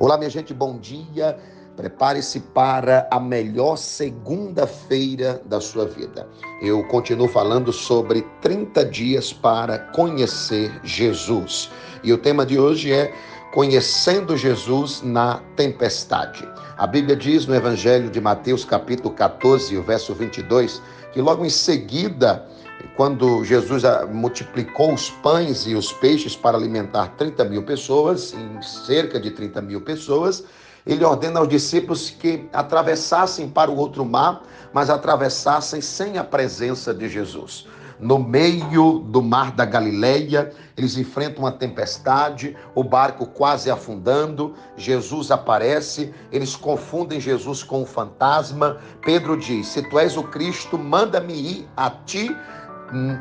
Olá, minha gente, bom dia. Prepare-se para a melhor segunda-feira da sua vida. Eu continuo falando sobre 30 dias para conhecer Jesus. E o tema de hoje é Conhecendo Jesus na Tempestade. A Bíblia diz no Evangelho de Mateus, capítulo 14, o verso 22, que logo em seguida, quando Jesus multiplicou os pães e os peixes para alimentar 30 mil pessoas, em cerca de 30 mil pessoas, ele ordena aos discípulos que atravessassem para o outro mar, mas atravessassem sem a presença de Jesus. No meio do mar da Galileia, eles enfrentam uma tempestade, o barco quase afundando, Jesus aparece, eles confundem Jesus com um fantasma. Pedro diz: se tu és o Cristo, manda-me ir a ti,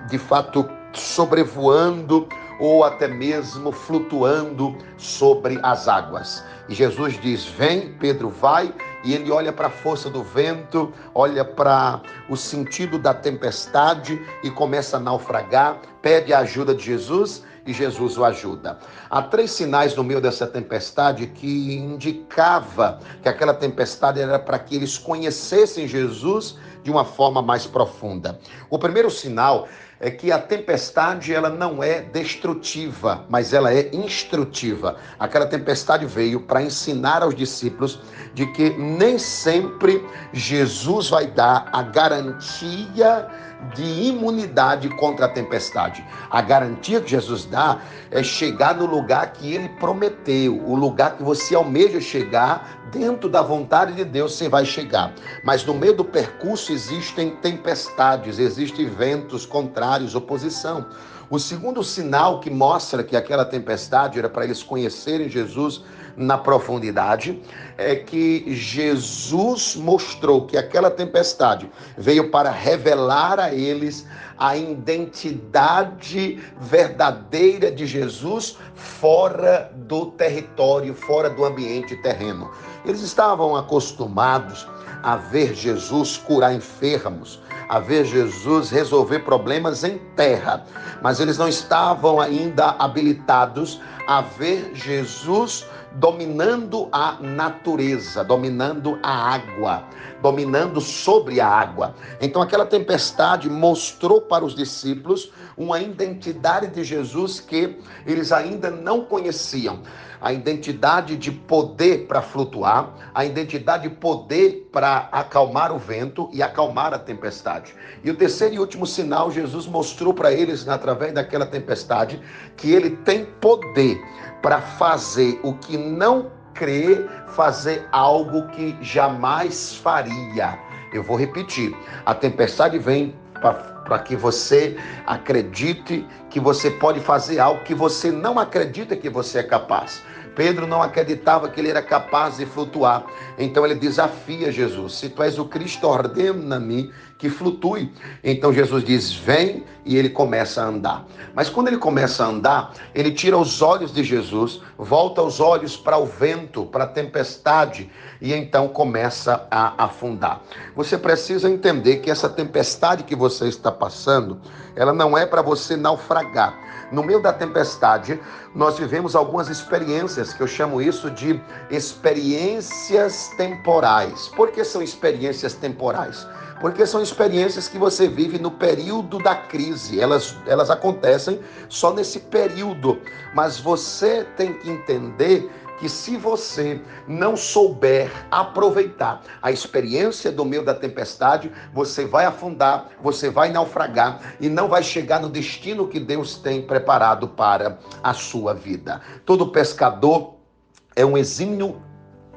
de fato sobrevoando ou até mesmo flutuando sobre as águas. E Jesus diz: vem, Pedro vai, e ele olha para a força do vento, olha para o sentido da tempestade e começa a naufragar, pede a ajuda de Jesus e Jesus o ajuda. Há 3 sinais no meio dessa tempestade que indicava que aquela tempestade era para que eles conhecessem Jesus de uma forma mais profunda. O primeiro sinal é que a tempestade ela não é destrutiva, mas ela é instrutiva. Aquela tempestade veio para ensinar aos discípulos de que nem sempre Jesus vai dar a garantia de imunidade contra a tempestade. A garantia que Jesus dá é chegar no lugar que ele prometeu, o lugar que você almeja chegar, dentro da vontade de Deus você vai chegar. Mas no meio do percurso existem tempestades, existem ventos contrários, oposição. O segundo sinal que mostra que aquela tempestade era para eles conhecerem Jesus na profundidade é que Jesus mostrou que aquela tempestade veio para revelar a eles a identidade verdadeira de Jesus fora do território, fora do ambiente terreno. Eles estavam acostumados a ver Jesus curar enfermos, a ver Jesus resolver problemas em terra, mas eles não estavam ainda habilitados a ver Jesus dominando a natureza, dominando a água, dominando sobre a água. Então aquela tempestade mostrou para os discípulos uma identidade de Jesus que eles ainda não conheciam. A identidade de poder para flutuar, a identidade de poder para acalmar o vento e acalmar a tempestade. E o terceiro e último sinal, Jesus mostrou para eles, através daquela tempestade, que ele tem poder para fazer o que não crê, fazer algo que jamais faria. Eu vou repetir, a tempestade vem para que você acredite que você pode fazer algo que você não acredita que você é capaz. Pedro não acreditava que ele era capaz de flutuar. Então ele desafia Jesus: se tu és o Cristo, ordena-me que flutue. Então Jesus diz: vem, e ele começa a andar. Mas quando ele começa a andar, ele tira os olhos de Jesus, volta os olhos para o vento, para a tempestade, e então começa a afundar. Você precisa entender que essa tempestade que você está passando, ela não é para você naufragar. No meio da tempestade, nós vivemos algumas experiências, que eu chamo isso de experiências temporais. Por que são experiências temporais? Porque são experiências que você vive no período da crise. Elas acontecem só nesse período. Mas você tem que entender que se você não souber aproveitar a experiência do meio da tempestade, você vai afundar, você vai naufragar e não vai chegar no destino que Deus tem preparado para a sua vida. Todo pescador é um exímio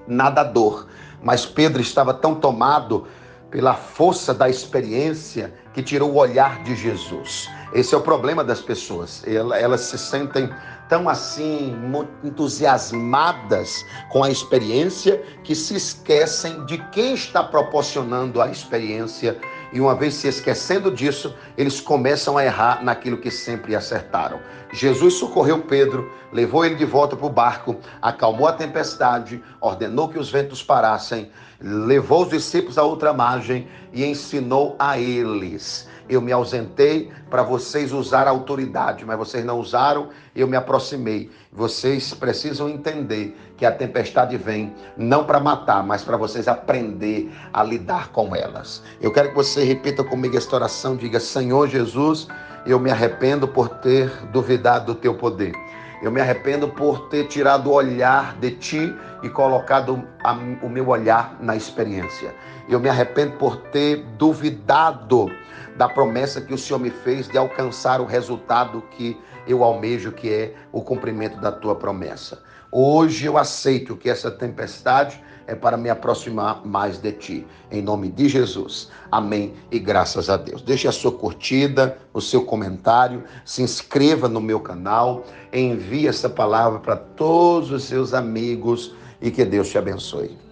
nadador, mas Pedro estava tão tomado pela força da experiência que tirou o olhar de Jesus. Esse é o problema das pessoas. Elas se sentem tão assim entusiasmadas com a experiência que se esquecem de quem está proporcionando a experiência, e uma vez se esquecendo disso, eles começam a errar naquilo que sempre acertaram. Jesus socorreu Pedro, levou ele de volta para o barco, acalmou a tempestade, ordenou que os ventos parassem, levou os discípulos à outra margem e ensinou a eles Eu me ausentei para vocês usar a autoridade, mas vocês não usaram, eu me aproximei. Vocês precisam entender que a tempestade vem não para matar, mas para vocês aprender a lidar com elas. Eu quero que você repita comigo esta oração, diga: Senhor Jesus, eu me arrependo por ter duvidado do teu poder. Eu me arrependo por ter tirado o olhar de ti e colocado o meu olhar na experiência. Eu me arrependo por ter duvidado da promessa que o Senhor me fez de alcançar o resultado que eu almejo, que é o cumprimento da tua promessa. Hoje eu aceito que essa tempestade é para me aproximar mais de ti. Em nome de Jesus. Amém e graças a Deus. Deixe a sua curtida, o seu comentário, se inscreva no meu canal, envie essa palavra para todos os seus amigos e que Deus te abençoe.